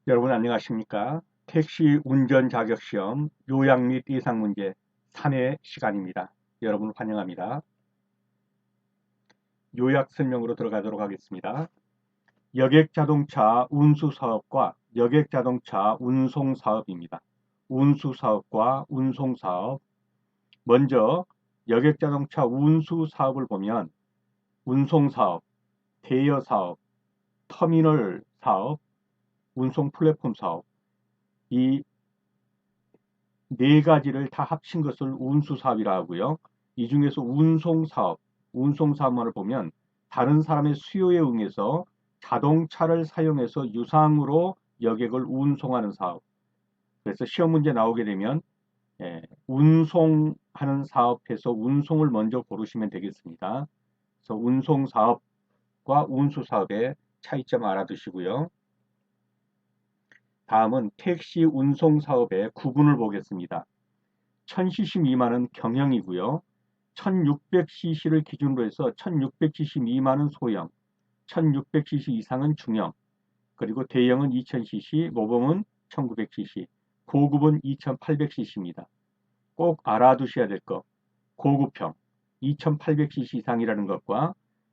여러분 안녕하십니까? 택시 운전 자격 시험 요약 및 예상 문제 3회 시간입니다. 여러분 환영합니다. 요약 설명으로 들어가도록 하겠습니다. 여객 자동차 운수 사업과 여객 자동차 운송 사업입니다. 운수 사업과 운송 사업. 먼저 여객 자동차 운수 사업을 보면 운송 사업, 대여 사업, 터미널 사업, 운송 플랫폼 사업 이 네 가지를 다 합친 것을 운수사업이라 하고요. 이 중에서 운송사업만을 보면 다른 사람의 수요에 응해서 자동차를 사용해서 유상으로 여객을 운송하는 사업. 그래서 시험 문제 나오게 되면 운송하는 사업에서 운송을 먼저 고르시면 되겠습니다. 그래서 운송사업과 운수사업의 차이점 알아두시고요. 다음은 택시 운송사업의 구분을 보겠습니다. 1000cc 미만은 경영이고요. 1600cc를 기준으로 해서 1600cc 미만은 소형, 1600cc 이상은 중형, 그리고 대형은 2000cc, 모범은 1900cc, 고급은 2800cc입니다. 꼭 알아두셔야 될 것, 고급형 2800cc 이상이라는 것과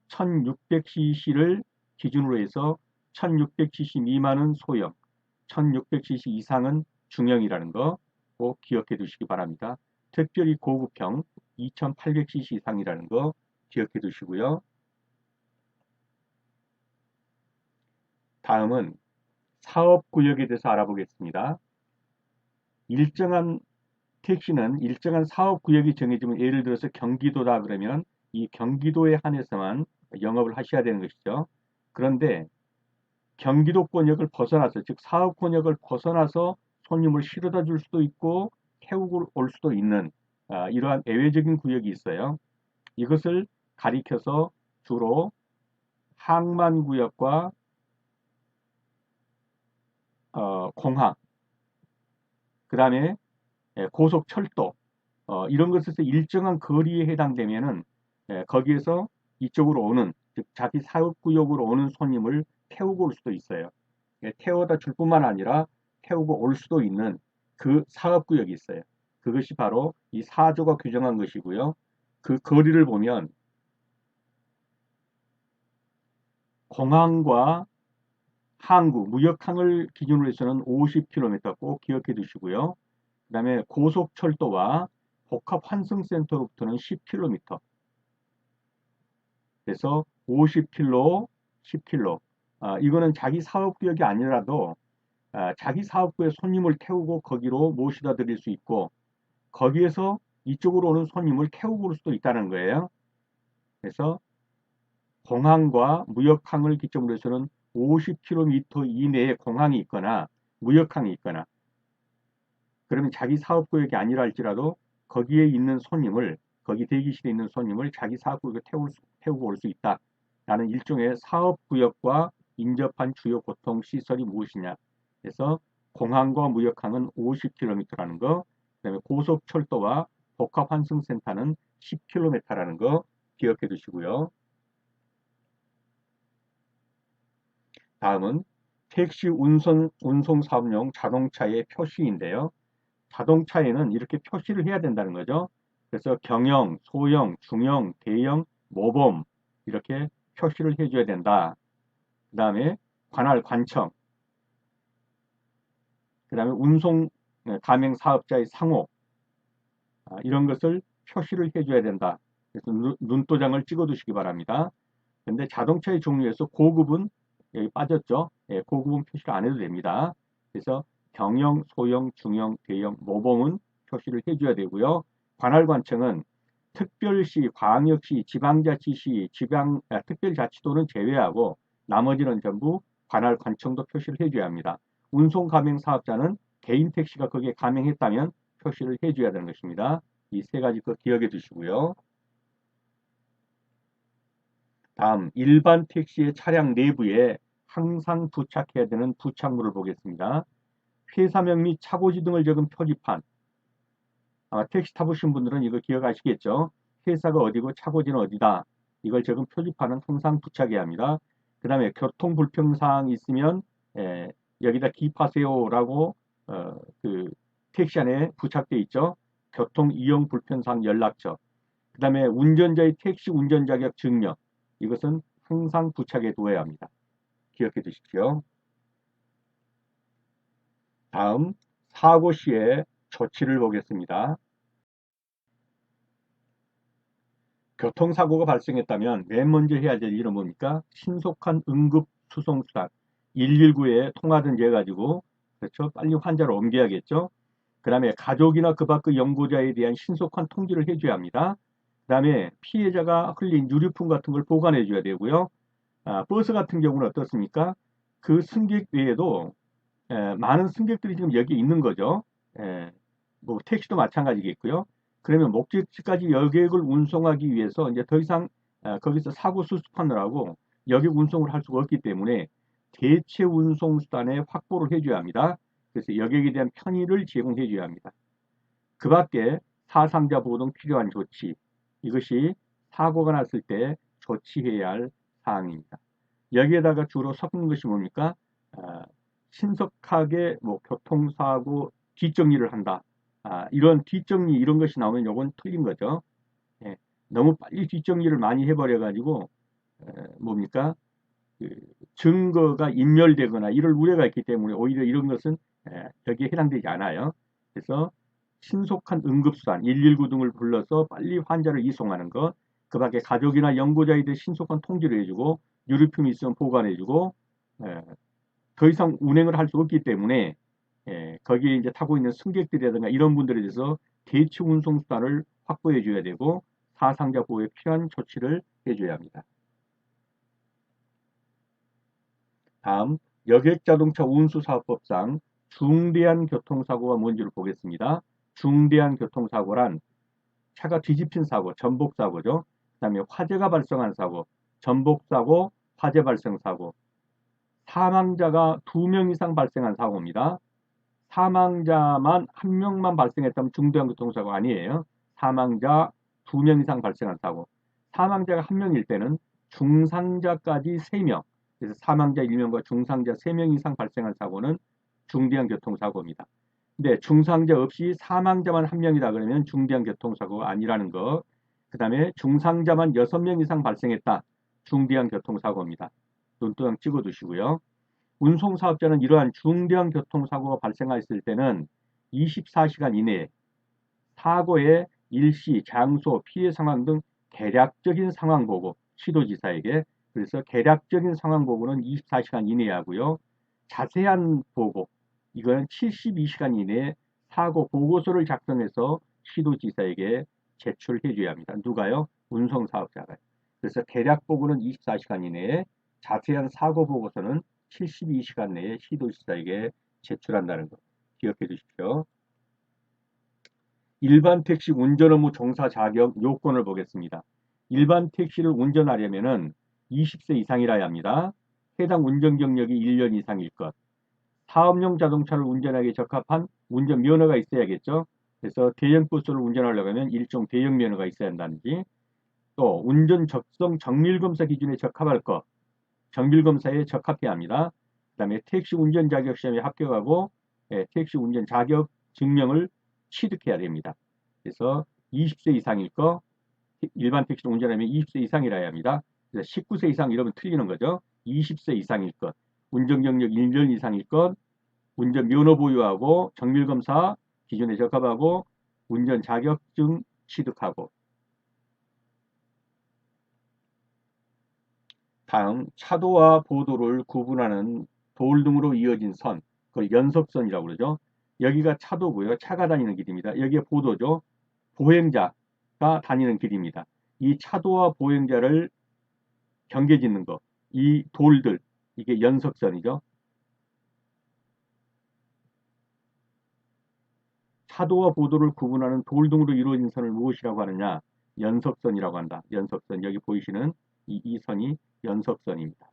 1600cc를 기준으로 해서 1600cc 미만은 소형, 1600cc 이상은 중형이라는 거 꼭 기억해 두시기 바랍니다. 특별히 고급형 2800cc 이상이라는 거 기억해 두시고요. 다음은 사업구역에 대해서 알아보겠습니다. 일정한 택시는 일정한 사업구역이 정해지면 예를 들어서 경기도다 그러면 이 경기도에 한해서만 영업을 하셔야 되는 것이죠. 그런데 경기도권역을 벗어나서 즉 사업권역을 벗어나서 손님을 실어다 줄 수도 있고 태우고 올 수도 있는 이러한 예외적인 구역이 있어요. 이것을 가리켜서 주로 항만구역과 공항, 그 다음에 고속철도 이런 것에서 일정한 거리에 해당되면은 거기에서 이쪽으로 오는 즉 자기 사업구역으로 오는 손님을 태우고 올 수도 있어요. 태워다 줄 뿐만 아니라 태우고 올 수도 있는 그 사업구역이 있어요. 그것이 바로 이 사조가 규정한 것이고요. 그 거리를 보면 공항과 항구, 무역항을 기준으로 해서는 50km 꼭 기억해 두시고요. 그 다음에 고속철도와 복합환승센터로부터는 10km. 그래서 50km, 10km. 이거는 자기 사업구역이 아니라도 자기 사업구에 손님을 태우고 거기로 모시다 드릴 수 있고 거기에서 이쪽으로 오는 손님을 태우고 올 수도 있다는 거예요. 그래서 공항과 무역항을 기점으로 해서는 50km 이내에 공항이 있거나 무역항이 있거나 그러면 자기 사업구역이 아니라 할지라도 거기에 있는 손님을 거기 대기실에 있는 손님을 자기 사업구역에 태우고 올 수 있다라는 일종의 사업구역과 인접한 주요 교통시설이 무엇이냐 그래서 공항과 무역항은 50km라는 거 그다음에 고속철도와 복합환승센터는 10km라는 거 기억해 두시고요. 다음은 택시 운송 사업용 자동차의 표시인데요. 자동차에는 이렇게 표시를 해야 된다는 거죠. 그래서 경영, 소형, 중형, 대형, 모범 이렇게 표시를 해줘야 된다. 그 다음에 관할 관청, 그 다음에 운송 가맹 사업자의 상호 이런 것을 표시를 해줘야 된다. 그래서 눈도장을 찍어두시기 바랍니다. 근데 자동차의 종류에서 고급은 여기 빠졌죠. 고급은 표시를 안 해도 됩니다. 그래서 경영, 소형, 중형, 대형, 모범은 표시를 해줘야 되고요. 관할관청은 특별시, 광역시, 지방자치시, 특별자치도는 제외하고 나머지는 전부 관할관청도 표시를 해줘야 합니다. 운송가맹사업자는 개인 택시가 거기에 가맹했다면 표시를 해줘야 되는 것입니다. 이 세 가지 거 기억해 두시고요. 다음 일반 택시의 차량 내부에 항상 부착해야 되는 부착물을 보겠습니다. 회사명 및 차고지 등을 적은 표지판. 아마 택시 타보신 분들은 이거 기억하시겠죠? 회사가 어디고 차고지는 어디다. 이걸 적은 표지판은 항상 부착해야 합니다. 그 다음에 교통 불평사항이 있으면 여기다 기입하세요라고 그 택시 안에 부착되어 있죠. 교통 이용 불편사항 연락처. 그 다음에 운전자의 택시 운전 자격 증명. 이것은 항상 부착해 두어야 합니다. 기억해 두십시오. 다음 사고 시의 조치를 보겠습니다. 교통사고가 발생했다면 맨 먼저 해야 될 일은 뭡니까? 신속한 응급수송수단 119에 통화든지 해가지고 그렇죠? 빨리 환자를 옮겨야겠죠? 그 다음에 가족이나 그 밖의 연고자에 대한 신속한 통지를 해줘야 합니다. 그 다음에 피해자가 흘린 유류품 같은 걸 보관해 줘야 되고요. 버스 같은 경우는 어떻습니까? 그 승객 외에도 많은 승객들이 지금 여기 있는 거죠. 에, 뭐 택시도 마찬가지겠고요. 그러면 목적지까지 여객을 운송하기 위해서 이제 더 이상 거기서 사고 수습하느라고 여객 운송을 할 수가 없기 때문에 대체 운송 수단의 확보를 해줘야 합니다. 그래서 여객에 대한 편의를 제공해 줘야 합니다. 그 밖에 사상자 보호 등 필요한 조치, 이것이 사고가 났을 때 조치해야 할 사항입니다. 여기에다가 주로 섞은 것이 뭡니까? 아, 신속하게 뭐 교통사고 뒷정리를 한다. 이런 뒷정리 이런 것이 나오면 요건 틀린 거죠. 예, 너무 빨리 뒷정리를 많이 해버려가지고 뭡니까? 그 증거가 인멸되거나 이럴 우려가 있기 때문에 오히려 이런 것은 여기에 해당되지 않아요. 그래서 신속한 응급수단 119 등을 불러서 빨리 환자를 이송하는 것, 그 밖에 가족이나 연고자에 대해 신속한 통지를 해주고 유류품이 있으면 보관해주고 더 이상 운행을 할 수 없기 때문에 거기에 이제 타고 있는 승객들이라든가 이런 분들에 대해서 대체 운송수단을 확보해 줘야 되고 사상자 보호에 필요한 조치를 해줘야 합니다. 다음 여객자동차 운수사업법상 중대한 교통사고가 뭔지를 보겠습니다. 중대한 교통사고란 차가 뒤집힌 사고, 전복사고죠. 그 다음에 화재가 발생한 사고, 전복사고, 화재 발생 사고, 사망자가 2명 이상 발생한 사고입니다. 사망자만 1명만 발생했다면 중대한 교통사고 아니에요. 사망자 2명 이상 발생한 사고. 사망자가 1명일 때는 중상자까지 3명. 그래서 사망자 1명과 중상자 3명 이상 발생한 사고는 중대한 교통사고입니다. 근데 중상자 없이 사망자만 1명이다 그러면 중대한 교통사고가 아니라는 거. 그 다음에 중상자만 6명 이상 발생했다. 중대한 교통사고입니다. 눈도장 찍어두시고요. 운송사업자는 이러한 중대한 교통사고가 발생했을 때는 24시간 이내에 사고의 일시, 장소, 피해 상황 등 대략적인 상황 보고 시도지사에게 그래서 대략적인 상황 보고는 24시간 이내에 하고요. 자세한 보고 이거는 72시간 이내에 사고 보고서를 작성해서 시도지사에게 제출해 줘야 합니다. 누가요? 운송사업자가요. 그래서 대략 보고는 24시간 이내에 자세한 사고 보고서는 72시간 내에 시도지사에게 제출한다는 것 기억해 두십시오. 일반 택시 운전 업무 종사 자격 요건을 보겠습니다. 일반 택시를 운전하려면 20세 이상이라야 합니다. 해당 운전 경력이 1년 이상일 것. 사업용 자동차를 운전하기에 적합한 운전 면허가 있어야겠죠. 그래서 대형 버스를 운전하려고 하면 일종 대형 면허가 있어야 한다든지 또 운전 적성 정밀검사 기준에 적합할 것. 정밀검사에 적합해야 합니다. 그 다음에 택시 운전 자격 시험에 합격하고 택시 운전 자격 증명을 취득해야 됩니다. 그래서 20세 이상일 거 일반 택시를 운전하면 20세 이상이라야 합니다. 그래서 19세 이상 이러면 틀리는 거죠. 20세 이상일 것, 운전 경력 1년 이상일 것, 운전 면허 보유하고 정밀검사 기준에 적합하고 운전 자격증 취득하고 다음 차도와 보도를 구분하는 돌 등으로 이어진 선, 그걸 연석선이라고 그러죠. 여기가 차도고요. 차가 다니는 길입니다. 여기에 보도죠. 보행자가 다니는 길입니다. 이 차도와 보행자를 경계 짓는 거, 이 돌들, 이게 연석선이죠. 차도와 보도를 구분하는 돌 등으로 이루어진 선을 무엇이라고 하느냐? 연석선이라고 한다. 연석선. 여기 보이시는 이 선이 연석선입니다.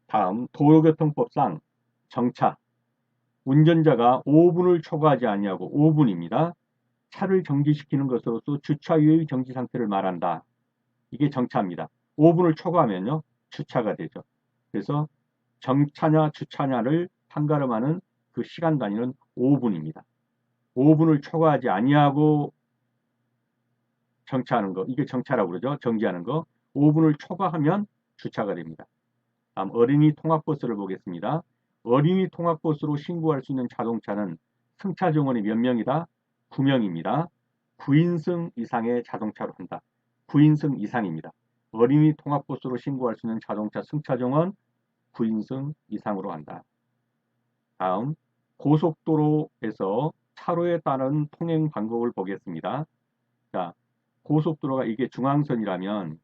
다음 도로교통법상 정차. 운전자가 5분을 초과하지 아니하고 5분입니다. 차를 정지시키는 것으로서 주차 유의 정지 상태를 말한다. 이게 정차입니다. 5분을 초과하면요. 주차가 되죠. 그래서 정차냐 주차냐를 판가름하는 그 시간 단위는 5분입니다. 5분을 초과하지 아니하고 정차하는 거, 이게 정차라고 그러죠. 정지하는 거. 5분을 초과하면 주차가 됩니다. 다음 어린이 통학버스를 보겠습니다. 어린이 통학버스로 신고할 수 있는 자동차는 승차 정원이 몇 명이다? 9명입니다. 9인승 이상의 자동차로 한다. 9인승 이상입니다. 어린이 통학버스로 신고할 수 있는 자동차 승차 정원 9인승 이상으로 한다. 다음 고속도로에서 차로에 따른 통행 방법을 보겠습니다. 자, 고속도로가 이게 중앙선이라면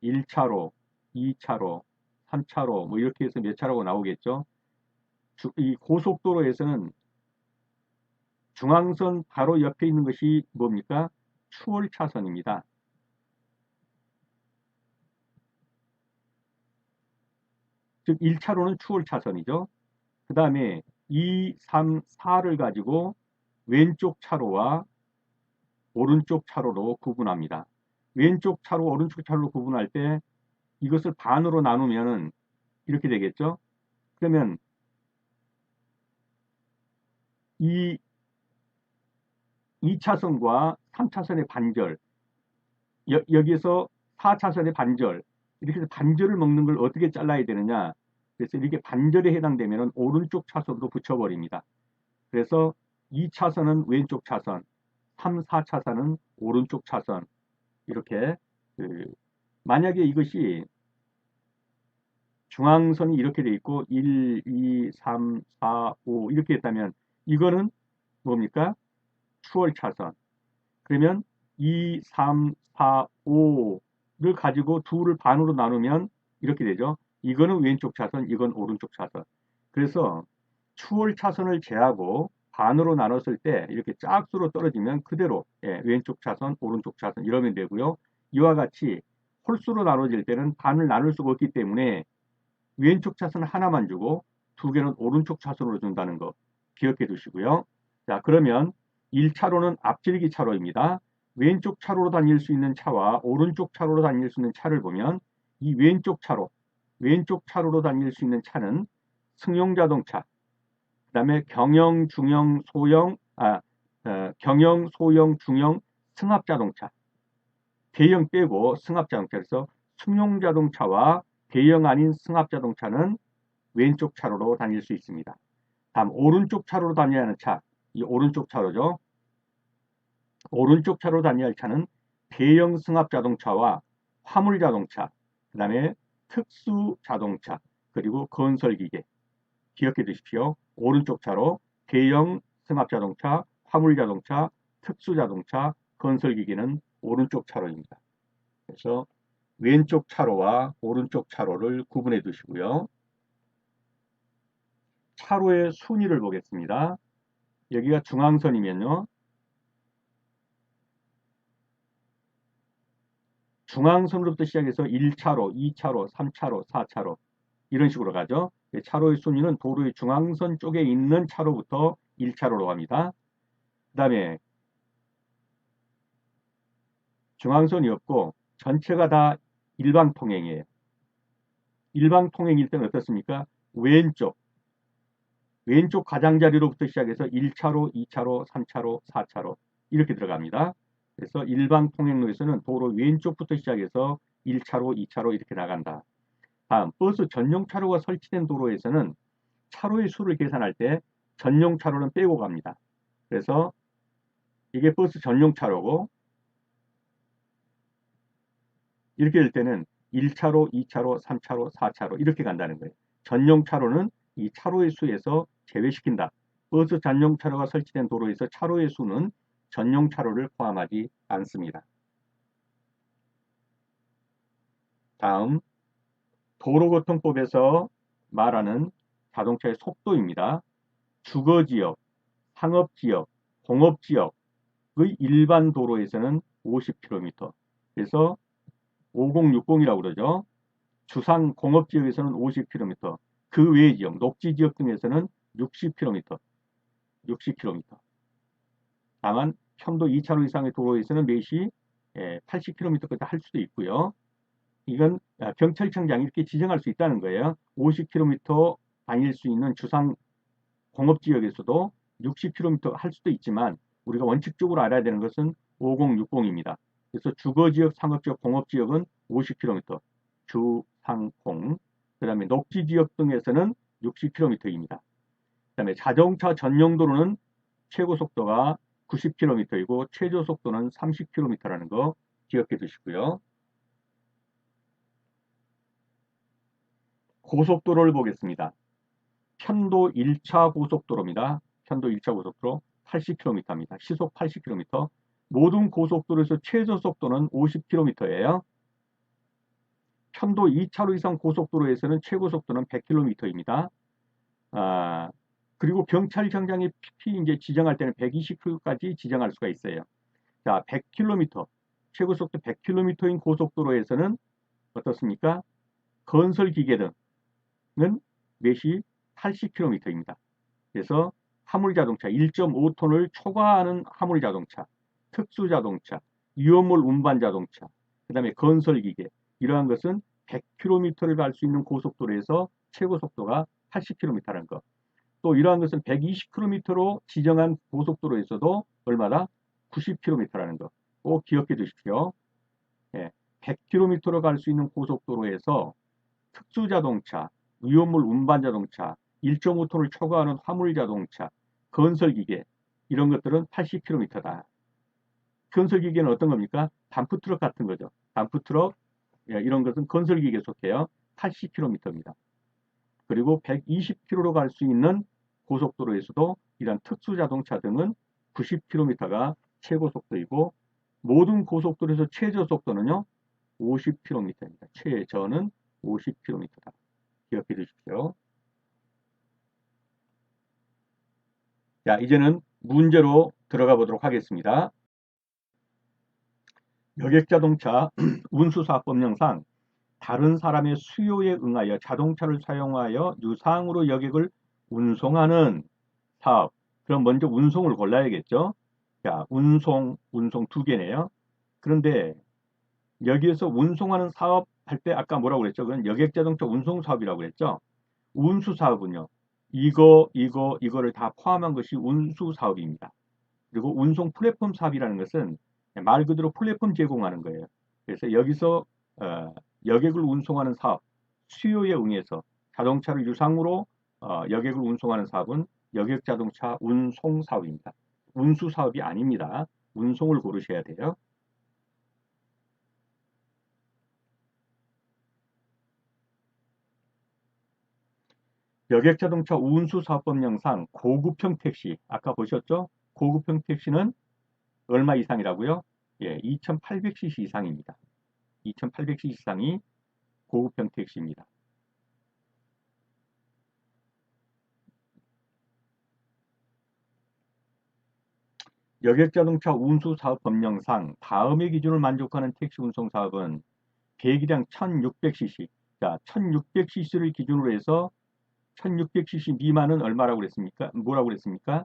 1차로, 2차로, 3차로 뭐 이렇게 해서 몇 차로가 나오겠죠. 이 고속도로에서는 중앙선 바로 옆에 있는 것이 뭡니까? 추월차선입니다. 즉 1차로는 추월차선이죠. 그 다음에 2, 3, 4를 가지고 왼쪽 차로와 오른쪽 차로로 구분합니다. 왼쪽 차로, 오른쪽 차로로 구분할 때 이것을 반으로 나누면 이렇게 되겠죠. 그러면 이 2차선과 3차선의 반절, 여기에서 4차선의 반절, 이렇게 해서 반절을 먹는 걸 어떻게 잘라야 되느냐. 그래서 이렇게 반절에 해당되면 오른쪽 차선으로 붙여버립니다. 그래서 2차선은 왼쪽 차선, 3, 4차선은 오른쪽 차선. 이렇게 만약에 이것이 중앙선이 이렇게 돼 있고 1, 2, 3, 4, 5 이렇게 했다면 이거는 뭡니까? 추월 차선. 그러면 2, 3, 4, 5를 가지고 둘을 반으로 나누면 이렇게 되죠. 이거는 왼쪽 차선, 이건 오른쪽 차선. 그래서 추월 차선을 제하고 반으로 나눴을 때 이렇게 짝수로 떨어지면 그대로 왼쪽 차선, 오른쪽 차선 이러면 되고요. 이와 같이 홀수로 나눠질 때는 반을 나눌 수가 없기 때문에 왼쪽 차선 하나만 주고 두 개는 오른쪽 차선으로 준다는 거 기억해 두시고요. 자, 그러면 1차로는 앞질기 차로입니다. 왼쪽 차로로 다닐 수 있는 차와 오른쪽 차로로 다닐 수 있는 차를 보면 이 왼쪽 차로로 다닐 수 있는 차는 승용 자동차, 그 다음에 경영, 중형, 소형, 경영, 소형, 중형, 승합 자동차, 대형 빼고 승합 자동차. 그래서 승용 자동차와 대형 아닌 승합 자동차는 왼쪽 차로로 다닐 수 있습니다. 다음 오른쪽 차로로 다녀야 하는 차, 이 오른쪽 차로죠. 오른쪽 차로로 다녀야 할 차는 대형 승합 자동차와 화물 자동차, 그 다음에 특수 자동차, 그리고 건설 기계. 기억해 두십시오. 오른쪽 차로 대형 승합 자동차, 화물 자동차, 특수 자동차, 건설 기계는 오른쪽 차로입니다. 그래서 왼쪽 차로와 오른쪽 차로를 구분해 두시고요. 차로의 순위를 보겠습니다. 여기가 중앙선이면요. 중앙선으로부터 시작해서 1차로, 2차로, 3차로, 4차로 이런 식으로 가죠. 차로의 순위는 도로의 중앙선 쪽에 있는 차로부터 1차로로 갑니다. 그 다음에 중앙선이 없고 전체가 다 일방통행이에요. 일방통행일 때는 어떻습니까? 왼쪽 가장자리로부터 시작해서 1차로, 2차로, 3차로, 4차로 이렇게 들어갑니다. 그래서 일방 통행로에서는 도로 왼쪽부터 시작해서 1차로, 2차로 이렇게 나간다. 다음 버스 전용 차로가 설치된 도로에서는 차로의 수를 계산할 때 전용 차로는 빼고 갑니다. 그래서 이게 버스 전용 차로고 이렇게 될 때는 1차로, 2차로, 3차로, 4차로 이렇게 간다는 거예요. 전용 차로는 이 차로의 수에서 제외시킨다. 버스 전용 차로가 설치된 도로에서 차로의 수는 전용 차로를 포함하지 않습니다. 다음 도로교통법에서 말하는 자동차의 속도입니다. 주거지역, 상업지역, 공업지역의 일반 도로에서는 50km. 그래서 5060이라고 그러죠. 주상 공업지역에서는 50km. 그 외의 지역, 녹지지역 등에서는 60km. 60km. 다만 편도 2차로 이상의 도로에서는 매시 80km까지 할 수도 있고요. 이건 경찰청장이 이렇게 지정할 수 있다는 거예요. 50km 다닐 수 있는 주상 공업지역에서도 60km 할 수도 있지만 우리가 원칙적으로 알아야 되는 것은 5060입니다. 그래서 주거지역, 상업지역, 공업지역은 50km, 주상공. 그 다음에 녹지지역 등에서는 60km입니다. 그 다음에 자동차 전용도로는 최고속도가 90km이고 최저속도는 30km라는 거 기억해 두시고요. 고속도로를 보겠습니다. 편도 1차 고속도로입니다. 편도 1차 고속도로 80km입니다. 시속 80km. 모든 고속도로에서 최저속도는 50km예요. 편도 2차로 이상 고속도로에서는 최고속도는 100km입니다. 그리고 경찰청장이 이제 지정할 때는 120km까지 지정할 수가 있어요. 자, 100km, 최고속도 100km인 고속도로에서는 어떻습니까? 건설기계 등은 매시 80km입니다. 그래서 화물자동차 1.5톤을 초과하는 화물자동차, 특수자동차, 위험물 운반자동차, 그 다음에 건설기계 이러한 것은 100km를 갈 수 있는 고속도로에서 최고속도가 80km라는 것. 또 이러한 것은 120km로 지정한 고속도로에서도 얼마다? 90km라는 것. 꼭 기억해 두십시오. 예, 100km로 갈 수 있는 고속도로에서 특수자동차, 위험물 운반자동차, 1.5톤을 초과하는 화물자동차, 건설기계 이런 것들은 80km다. 건설기계는 어떤 겁니까? 덤프트럭 같은 거죠. 덤프트럭 이런 것은 건설기계에 속해요. 80km입니다. 그리고 120km로 갈 수 있는 고속도로에서도 이런 특수자동차 등은 90km가 최고속도이고 모든 고속도로에서 최저속도는요 50km입니다. 최저는 50km다. 기억해 주십시오. 자, 이제는 문제로 들어가 보도록 하겠습니다. 여객자동차 운수사업법령상 다른 사람의 수요에 응하여 자동차를 사용하여 유상으로 여객을 운송하는 사업. 그럼 먼저 운송을 골라야겠죠. 자, 운송 두 개네요. 그런데 여기에서 운송하는 사업 할 때 아까 뭐라고 그랬죠? 그건 여객자동차 운송 사업이라고 그랬죠. 운수 사업은요. 이거를 다 포함한 것이 운수 사업입니다. 그리고 운송 플랫폼 사업이라는 것은 말 그대로 플랫폼 제공하는 거예요. 그래서 여기서 여객을 운송하는 사업, 수요에 응해서 자동차를 유상으로 여객을 운송하는 사업은 여객자동차 운송 사업입니다. 운수 사업이 아닙니다. 운송을 고르셔야 돼요. 여객자동차 운수사업법령상 고급형 택시, 아까 보셨죠? 고급형 택시는 얼마 이상이라고요? 예, 2800cc 이상입니다. 2800cc 이상이 고급형 택시입니다. 여객자동차 운수사업법령상 다음의 기준을 만족하는 택시 운송 사업은 배기량 1600cc, 자, 1600cc를 기준으로 해서 1600cc 미만은 얼마라고 그랬습니까? 뭐라고 그랬습니까?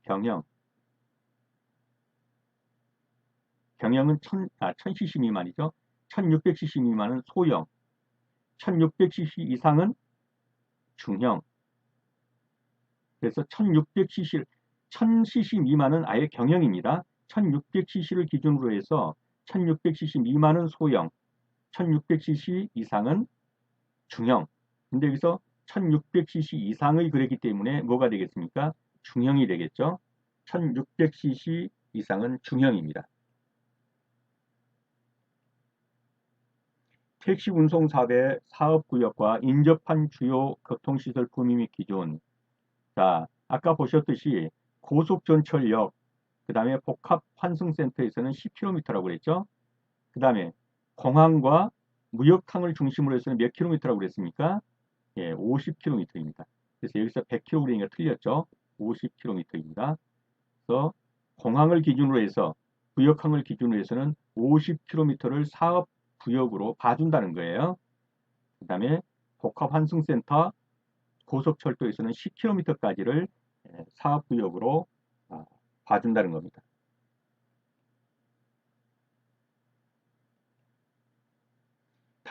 경영. 경영은 1000cc 미만이죠. 1600cc 미만은 소형, 1600cc 이상은 중형. 그래서 1600cc, 1000cc 미만은 아예 경영입니다. 1600cc를 기준으로 해서 1600cc 미만은 소형, 1600cc 이상은 중형. 근데 여기서 1600cc 이상의 그랬기 때문에 뭐가 되겠습니까? 중형이 되겠죠. 1600cc 이상은 중형입니다. 택시 운송 사업의 사업구역과 인접한 주요 교통시설 품위 및 기준. 자, 아까 보셨듯이 고속전철역, 그 다음에 복합환승센터에서는 10km라고 그랬죠. 그 다음에 공항과 무역항을 중심으로 해서는 몇 킬로미터라고 그랬습니까? 예, 50km입니다. 그래서 여기서 100km 그러니까 틀렸죠. 50km입니다. 그래서 공항을 기준으로 해서 무역항을 기준으로 해서는 50km를 사업 구역으로 봐준다는 거예요. 그 다음에 복합환승센터 고속철도에서는 10km까지를 사업구역으로 봐준다는 겁니다.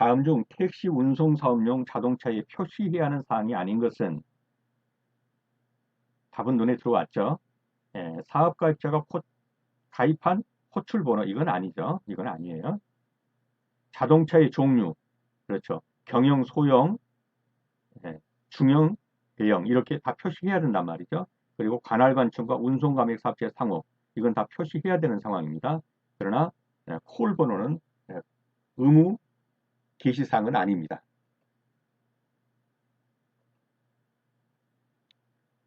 다음 중 택시 운송 사업용 자동차에 표시해야 하는 사항이 아닌 것은 답은 눈에 들어왔죠. 예, 사업가입자가 가입한 호출번호 이건 아니죠. 이건 아니에요. 자동차의 종류 그렇죠. 경영, 소형, 예, 중형, 대형 이렇게 다 표시해야 된단 말이죠. 그리고 관할관청과 운송감액 사업체 상호 이건 다 표시해야 되는 상황입니다. 그러나 콜 번호는 의무 게시사항은 아닙니다.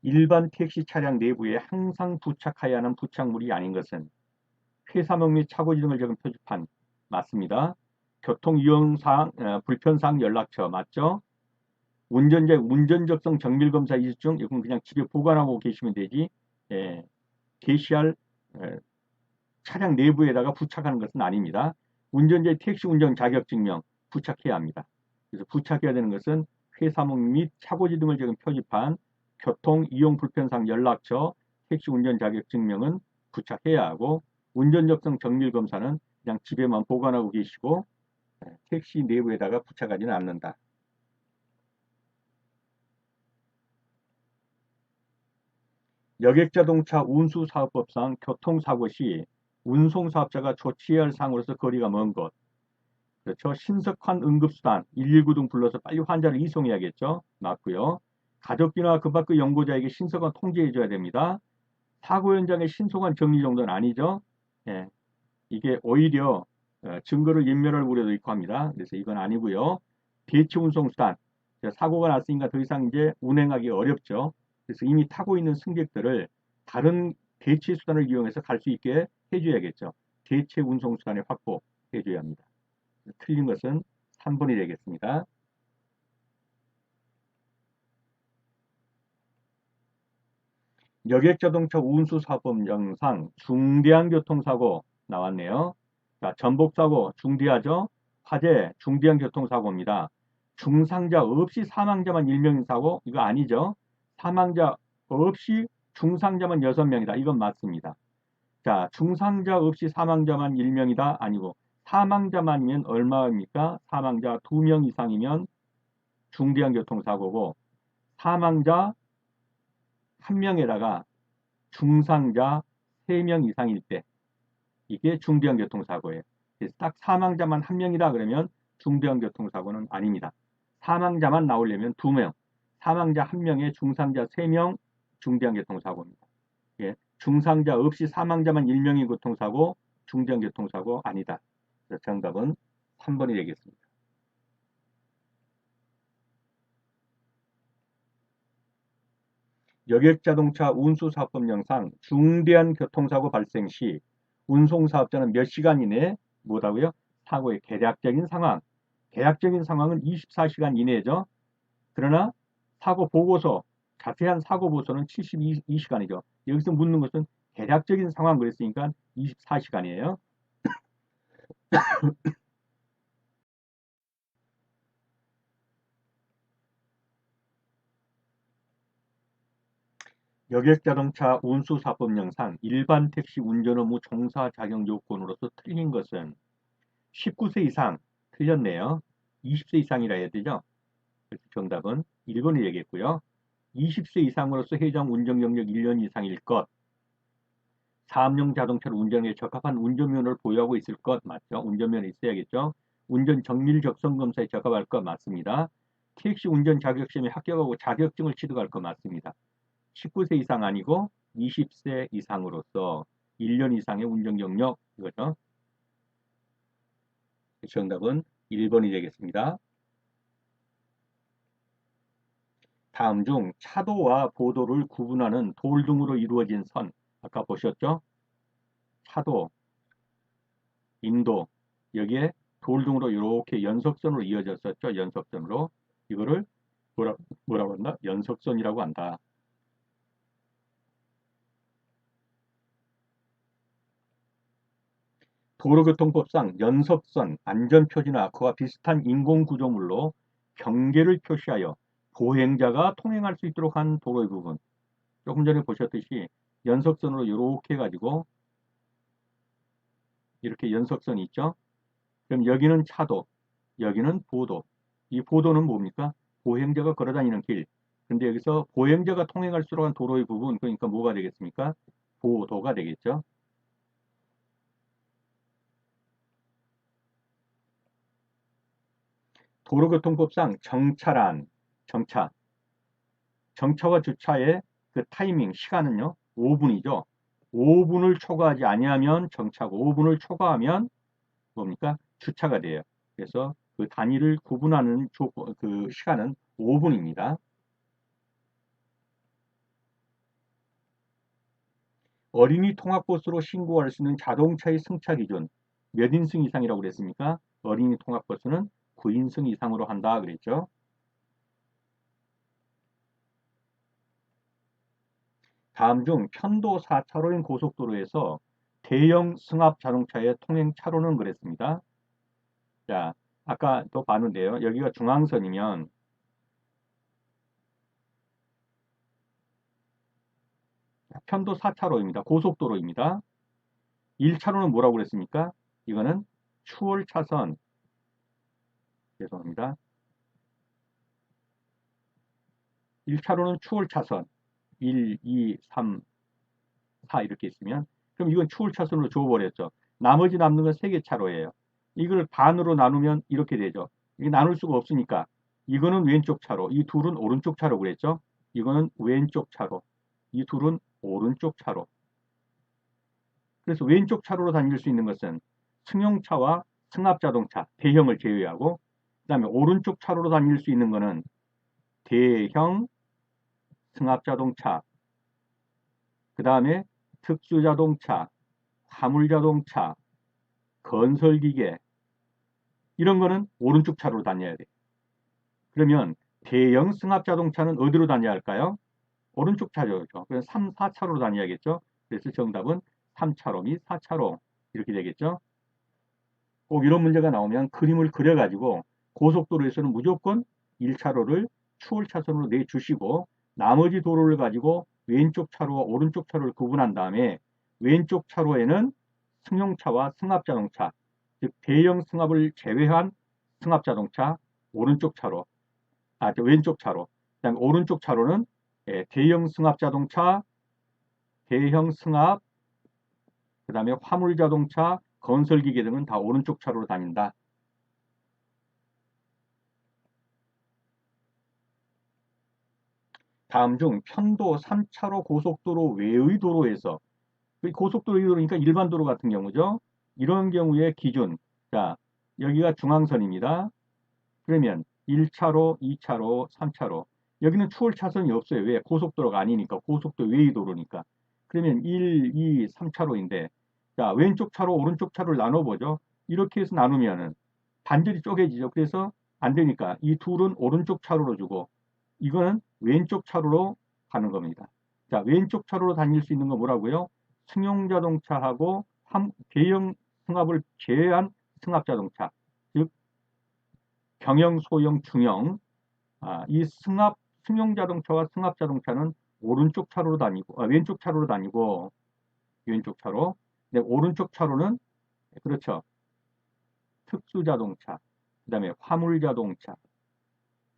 일반 택시 차량 내부에 항상 부착해야 하는 부착물이 아닌 것은 회사명 및 차고지 등을 적은 표지판 맞습니다. 교통이용사항, 불편사항 연락처 맞죠? 운전자의 운전적성 정밀검사 이수증 이건 그냥 집에 보관하고 계시면 되지 예, 게시할 차량 내부에다가 부착하는 것은 아닙니다. 운전자의 택시 운전 자격증명 부착해야 합니다. 그래서 부착해야 되는 것은 회사명 및 차고지 등을 적은 표지판, 교통 이용 불편상 연락처, 택시 운전 자격증명은 부착해야 하고 운전적성 정밀 검사는 그냥 집에만 보관하고 계시고 택시 내부에다가 부착하지는 않는다. 여객자동차 운수사업법상 교통사고 시 운송사업자가 조치해야 할 사항으로서 거리가 먼 것. 그렇죠. 신속한 응급수단 119 등 불러서 빨리 환자를 이송해야겠죠. 맞고요. 가족이나 그 밖의 연고자에게 신속한 통제해줘야 됩니다. 사고 현장의 신속한 정리 정도는 아니죠. 예, 이게 오히려 증거를 인멸할 우려도 있고 합니다. 그래서 이건 아니고요. 대체 운송수단 사고가 났으니까 더 이상 이제 운행하기 어렵죠. 그래서 이미 타고 있는 승객들을 다른 대체 수단을 이용해서 갈 수 있게 해줘야겠죠. 대체 운송수단을 확보해줘야 합니다. 틀린 것은 3번이 되겠습니다. 여객자동차 운수사업법령상 중대한 교통사고 나왔네요. 자, 전복사고 중대하죠. 화재 중대한 교통사고입니다. 중상자 없이 사망자만 1명인 사고 이거 아니죠. 사망자 없이 중상자만 6명이다. 이건 맞습니다. 자, 중상자 없이 사망자만 1명이다. 아니고 사망자만이면 얼마입니까? 사망자 2명 이상이면 중대한 교통사고고 사망자 1명에다가 중상자 3명 이상일 때 이게 중대한 교통사고예요. 그래서 딱 사망자만 1명이다 그러면 중대한 교통사고는 아닙니다. 사망자만 나오려면 2명, 사망자 1명에 중상자 3명 중대한 교통사고입니다. 예, 중상자 없이 사망자만 1명인 교통사고 중대한 교통사고 아니다. 그래서 정답은 3번이 되겠습니다. 여객자동차 운수사업법령상 중대한 교통사고 발생 시 운송사업자는 몇 시간 이내에 뭐라고요? 사고의 대략적인 상황. 대략적인 상황은 24시간 이내죠. 그러나 사고 보고서, 자세한 사고 보고서는 72시간이죠. 여기서 묻는 것은 대략적인 상황 그랬으니까 24시간이에요. 여객자동차 운수사법령상 일반 택시 운전 업무 종사 자격 요건으로서 틀린 것은 19세 이상 틀렸네요. 20세 이상이라 해야 되죠. 그래서 정답은 1번이 되겠고요. 20세 이상으로서 해당 운전 경력 1년 이상일 것. 사업용 자동차를 운전에 적합한 운전면허를 보유하고 있을 것 맞죠? 운전면허 있어야겠죠. 운전 정밀 적성 검사에 적합할 것 맞습니다. TX 운전 자격시험에 합격하고 자격증을 취득할 것 맞습니다. 19세 이상 아니고 20세 이상으로서 1년 이상의 운전 경력 이거죠. 정답은 1번이 되겠습니다. 다음 중 차도와 보도를 구분하는 돌 등으로 이루어진 선 아까 보셨죠? 차도, 인도 여기에 돌 등으로 이렇게 연석선으로 이어졌었죠. 연석선으로 이거를 뭐라고 한다? 연석선이라고 한다. 도로교통법상 연석선, 안전표지나 그와 비슷한 인공구조물로 경계를 표시하여 보행자가 통행할 수 있도록 한 도로의 부분. 조금 전에 보셨듯이 연석선으로 이렇게 해가지고 이렇게 연석선이 있죠. 그럼 여기는 차도, 여기는 보도. 이 보도는 뭡니까? 보행자가 걸어다니는 길. 근데 여기서 보행자가 통행할 수 있는 도로의 부분, 그러니까 뭐가 되겠습니까? 보도가 되겠죠. 도로교통법상 정차란, 정차. 정차와 주차의 그 타이밍, 시간은요, 5분이죠. 5분을 초과하지 아니하면 정차고, 5분을 초과하면 뭡니까? 주차가 돼요. 그래서 그 단위를 구분하는 그 시간은 5분입니다. 어린이 통학버스로 신고할 수 있는 자동차의 승차 기준 몇 인승 이상이라고 그랬습니까? 어린이 통학버스는 9인승 이상으로 한다 그랬죠. 다음 중 편도 4차로인 고속도로에서 대형 승합 자동차의 통행 차로는 그랬습니다. 자, 아까 또 봤는데요. 여기가 중앙선이면 편도 4차로입니다. 고속도로입니다. 1차로는 뭐라고 그랬습니까? 이거는 추월 차선. 죄송합니다. 1차로는 추월 차선. 1, 2, 3, 4 이렇게 있으면 그럼 이건 추월 차선으로 줘버렸죠. 나머지 남는 건 3개 차로예요. 이걸 반으로 나누면 이렇게 되죠. 이게 나눌 수가 없으니까 이거는 왼쪽 차로, 이 둘은 오른쪽 차로 그랬죠. 이거는 왼쪽 차로, 이 둘은 오른쪽 차로. 그래서 왼쪽 차로로 다닐 수 있는 것은 승용차와 승합자동차, 대형을 제외하고 그 다음에 오른쪽 차로로 다닐 수 있는 것은 대형 승합자동차, 그 다음에 특수자동차, 화물자동차, 건설기계 이런 거는 오른쪽 차로로 다녀야 돼. 그러면 대형 승합자동차는 어디로 다녀야 할까요? 오른쪽 차로죠. 그래서 3, 4차로로 다녀야겠죠. 그래서 정답은 3차로 및 4차로 이렇게 되겠죠. 꼭 이런 문제가 나오면 그림을 그려가지고 고속도로에서는 무조건 1차로를 추월 차선으로 내주시고 나머지 도로를 가지고 왼쪽 차로와 오른쪽 차로를 구분한 다음에 왼쪽 차로에는 승용차와 승합자동차, 즉 대형 승합을 제외한 승합자동차 오른쪽 차로, 왼쪽 차로, 그다음에 오른쪽 차로는 대형 승합자동차, 대형 승합, 그다음에 화물자동차, 건설기계 등은 다 오른쪽 차로로 다닌다. 다음 중 편도 3차로 고속도로 외의 도로에서 고속도로 외의 도로니까 일반 도로 같은 경우죠. 이런 경우의 기준. 자, 여기가 중앙선입니다. 그러면 1차로, 2차로, 3차로. 여기는 추월 차선이 없어요. 왜? 고속도로가 아니니까. 고속도로 외의 도로니까. 그러면 1, 2, 3차로인데 자, 왼쪽 차로, 오른쪽 차로를 나눠보죠. 이렇게 해서 나누면은 반절이 쪼개지죠. 그래서 안 되니까 이 둘은 오른쪽 차로로 주고 이거는 왼쪽 차로로 가는 겁니다. 자, 왼쪽 차로로 다닐 수 있는 건 뭐라고요? 승용자동차하고 대형 승합을 제외한 승합자동차, 즉 경영, 소형, 중형. 이 승용자동차와 승합자동차는 오른쪽 차로로 다니고, 왼쪽 차로로 다니고, 왼쪽 차로. 근데 오른쪽 차로는 그렇죠. 특수자동차, 그 다음에 화물자동차,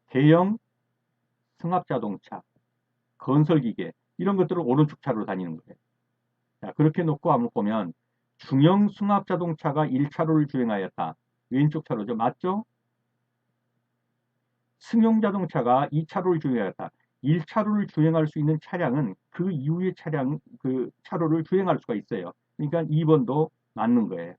대형 승합자동차, 건설기계 이런 것들을 오른쪽 차로로 다니는 거예요. 자, 그렇게 놓고 한번 보면 중형 승합자동차가 1차로를 주행하였다. 왼쪽 차로죠. 맞죠? 승용자동차가 2차로를 주행하였다. 1차로를 주행할 수 있는 차량은 그 이후의 그 차로를 주행할 수가 있어요. 그러니까 2번도 맞는 거예요.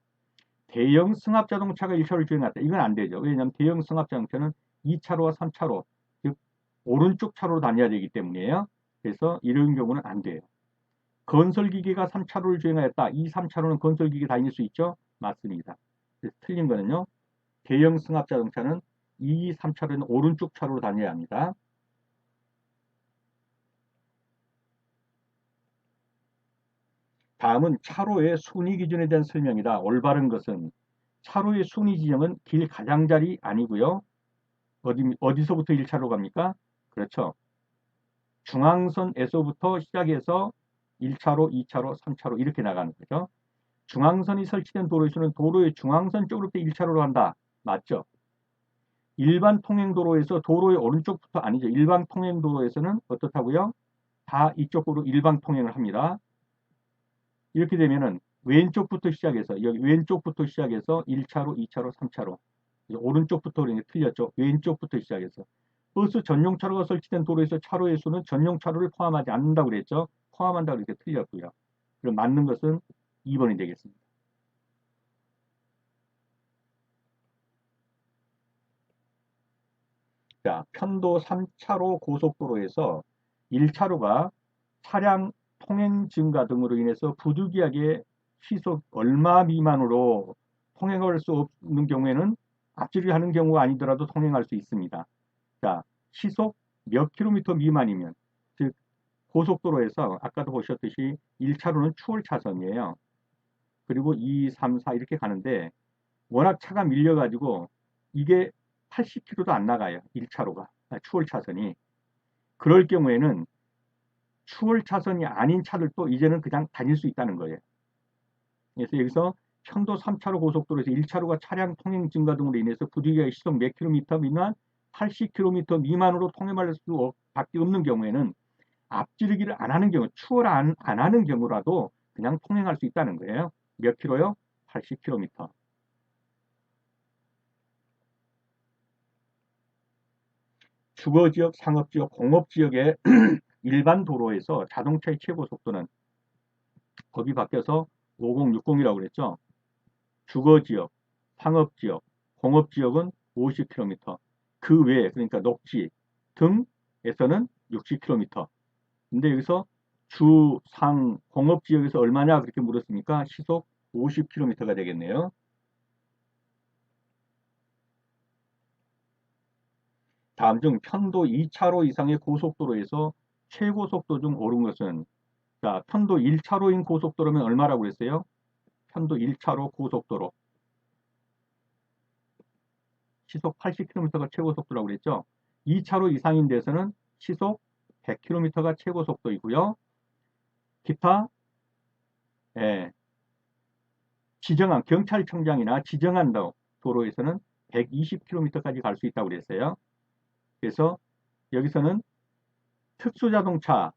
대형 승합자동차가 1차로를 주행했다. 이건 안 되죠. 왜냐하면 대형 승합자동차는 2차로와 3차로, 즉 오른쪽 차로로 다녀야 되기 때문이에요. 그래서 이런 경우는 안 돼요. 건설기계가 3차로를 주행하였다. 이 3차로는 건설기계 다닐 수 있죠? 맞습니다. 그래서 틀린 거는요. 대형 승합자동차는 2, 3차로는 오른쪽 차로로 다녀야 합니다. 다음은 차로의 순위 기준에 대한 설명이다. 올바른 것은 차로의 순위 지정은 길 가장자리 아니고요. 어디서부터 1차로 갑니까? 그렇죠. 중앙선에서부터 시작해서 1차로, 2차로, 3차로 이렇게 나가는 거죠. 중앙선이 설치된 도로에서는 도로의 중앙선 쪽으로부터 1차로로 간다. 맞죠? 일반 통행도로에서 도로의 오른쪽부터 아니죠. 일반 통행도로에서는 어떻다고요? 다 이쪽으로 일반 통행을 합니다. 이렇게 되면은 왼쪽부터 시작해서 여기 왼쪽부터 시작해서 1차로, 2차로, 3차로 오른쪽부터 그러니까 틀렸죠. 왼쪽부터 시작해서 버스 전용차로가 설치된 도로에서 차로의 수는 전용차로를 포함하지 않는다고 그랬죠. 포함한다고 이렇게 틀렸고요. 그럼 맞는 것은 2번이 되겠습니다. 자, 편도 3차로 고속도로에서 1차로가 차량 통행 증가 등으로 인해서 부득이하게 시속 얼마 미만으로 통행할 수 없는 경우에는 앞지르기 하는 경우가 아니더라도 통행할 수 있습니다. 자, 시속 몇 킬로미터 미만이면, 즉 고속도로에서 아까도 보셨듯이 1차로는 추월 차선이에요. 그리고 2, 3, 4 이렇게 가는데 워낙 차가 밀려가지고 이게 80km도 안 나가요. 1차로가. 추월 차선이. 그럴 경우에는 추월 차선이 아닌 차들도 이제는 그냥 다닐 수 있다는 거예요. 그래서 여기서 편도 3차로 고속도로에서 1차로가 차량 통행 증가 등으로 인해서 부득이하게 시속 몇 킬로미터 미만 80km 미만으로 통행할 수밖에 없는 경우에는 앞지르기를 안 하는 경우, 추월 안 하는 경우라도 그냥 통행할 수 있다는 거예요. 몇 킬로요? 80km. 주거지역, 상업지역, 공업지역의 일반 도로에서 자동차의 최고 속도는 법이 바뀌어서 5060이라고 그랬죠. 주거지역, 상업지역, 공업지역은 50km. 그 외에 그러니까 녹지 등에서는 60km. 근데 여기서 주, 상, 공업지역에서 얼마냐 그렇게 물었으니까 시속 50km가 되겠네요. 다음 중 편도 2차로 이상의 고속도로에서 최고 속도 중 옳은 것은 자, 편도 1차로인 고속도로면 얼마라고 그랬어요? 편도 1차로 고속도로 시속 80km가 최고 속도라고 그랬죠? 2차로 이상인 데서는 시속 100km가 최고 속도이고요. 기타 예, 지정한 경찰청장이나 지정한 도로에서는 120km까지 갈 수 있다고 그랬어요. 그래서 여기서는 특수자동차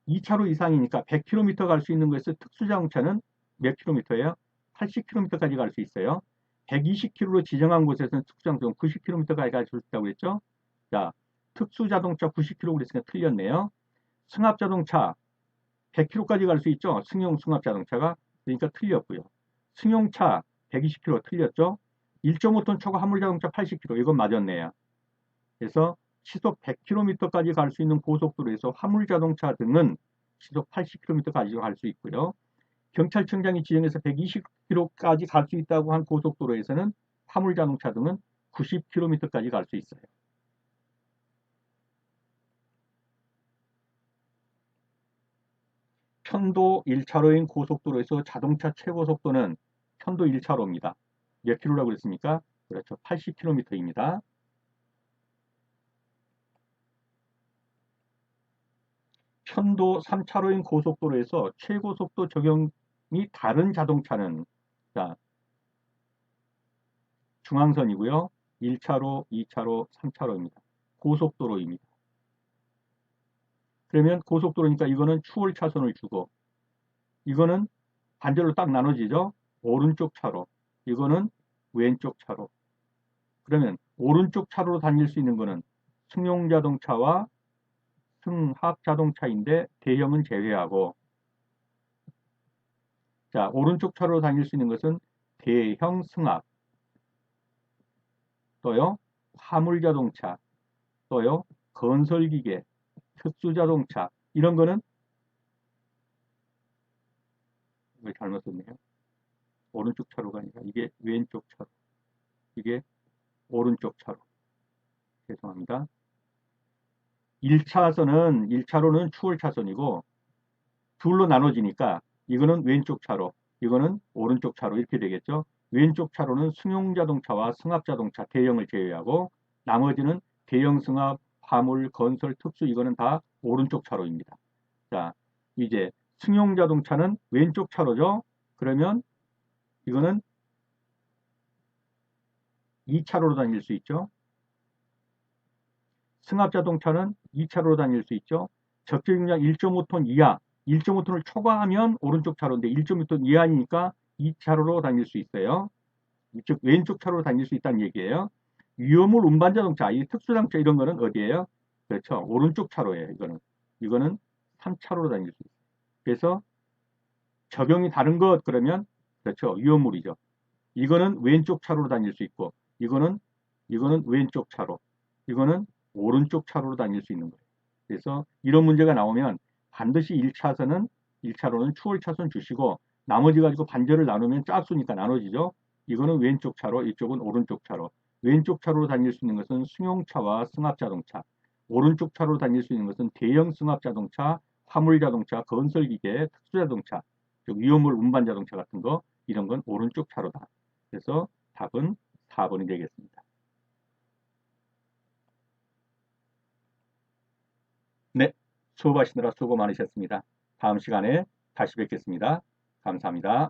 2차로 이상이니까 100km 갈 수 있는 거에서 특수자동차는 몇 킬로미터예요? 80km까지 갈 수 있어요. 120km로 지정한 곳에서는 특수자동차 90km까지 갈 수 있다고 그랬죠? 자, 특수자동차 90km 그랬으니까 틀렸네요. 승합자동차 100km까지 갈 수 있죠? 승용 승합자동차가. 그러니까 틀렸고요. 승용차 120km 틀렸죠? 1.5톤 초과 화물자동차 80km 이건 맞았네요. 그래서 시속 100km까지 갈 수 있는 고속도로에서 화물자동차 등은 시속 80km까지 갈 수 있고요. 경찰청장이 지정해서 120km까지 갈 수 있다고 한 고속도로에서는 화물자동차 등은 90km까지 갈 수 있어요. 편도 1차로인 고속도로에서 자동차 최고 속도는 편도 1차로입니다. 몇 킬로라고 그랬습니까? 그렇죠. 80km입니다. 편도 3차로인 고속도로에서 최고속도 적용이 다른 자동차는 자, 중앙선이고요. 1차로, 2차로, 3차로입니다. 고속도로입니다. 그러면 고속도로니까 이거는 추월 차선을 주고 이거는 반대로 딱 나눠지죠. 오른쪽 차로, 이거는 왼쪽 차로. 그러면 오른쪽 차로로 다닐 수 있는 거는 승용자동차와 승합자동차인데 대형은 제외하고 자, 오른쪽 차로로 다닐 수 있는 것은 대형 승합, 또요, 화물자동차, 또요, 건설기계, 특수자동차 이런 거는 왜 잘못 썼네요. 오른쪽 차로가 아니라 이게 왼쪽 차로, 이게 오른쪽 차로. 죄송합니다. 1차로는 추월 차선이고 둘로 나눠지니까 이거는 왼쪽 차로, 이거는 오른쪽 차로 이렇게 되겠죠. 왼쪽 차로는 승용자동차와 승합자동차 대형을 제외하고 나머지는 대형 승합, 화물, 건설, 특수 이거는 다 오른쪽 차로입니다. 자, 이제 승용자동차는 왼쪽 차로죠. 그러면 이거는 2차로로 다닐 수 있죠. 승합자동차는 2차로로 다닐 수 있죠. 적재중량 1.5톤 이하, 1.5톤을 초과하면 오른쪽 차로인데 1.5톤 이하니까 2차로로 다닐 수 있어요. 이쪽 왼쪽 차로로 다닐 수 있다는 얘기예요. 위험물 운반 자동차, 이 특수장차 이런 거는 어디예요? 그렇죠. 오른쪽 차로예요. 이거는 3차로로 다닐 수 있어요. 그래서 적용이 다른 것 그러면 그렇죠. 위험물이죠. 이거는 왼쪽 차로로 다닐 수 있고 이거는 왼쪽 차로. 이거는 오른쪽 차로로 다닐 수 있는 거예요. 그래서 이런 문제가 나오면 반드시 1차로는 추월 차선 주시고 나머지 가지고 반절을 나누면 짝수니까 나눠지죠. 이거는 왼쪽 차로, 이쪽은 오른쪽 차로. 왼쪽 차로로 다닐 수 있는 것은 승용차와 승합자동차. 오른쪽 차로로 다닐 수 있는 것은 대형 승합자동차, 화물자동차, 건설기계, 특수자동차, 위험물 운반자동차 같은 거 이런 건 오른쪽 차로다. 그래서 답은 4번이 되겠습니다. 네, 수업하시느라 수고 많으셨습니다. 다음 시간에 다시 뵙겠습니다. 감사합니다.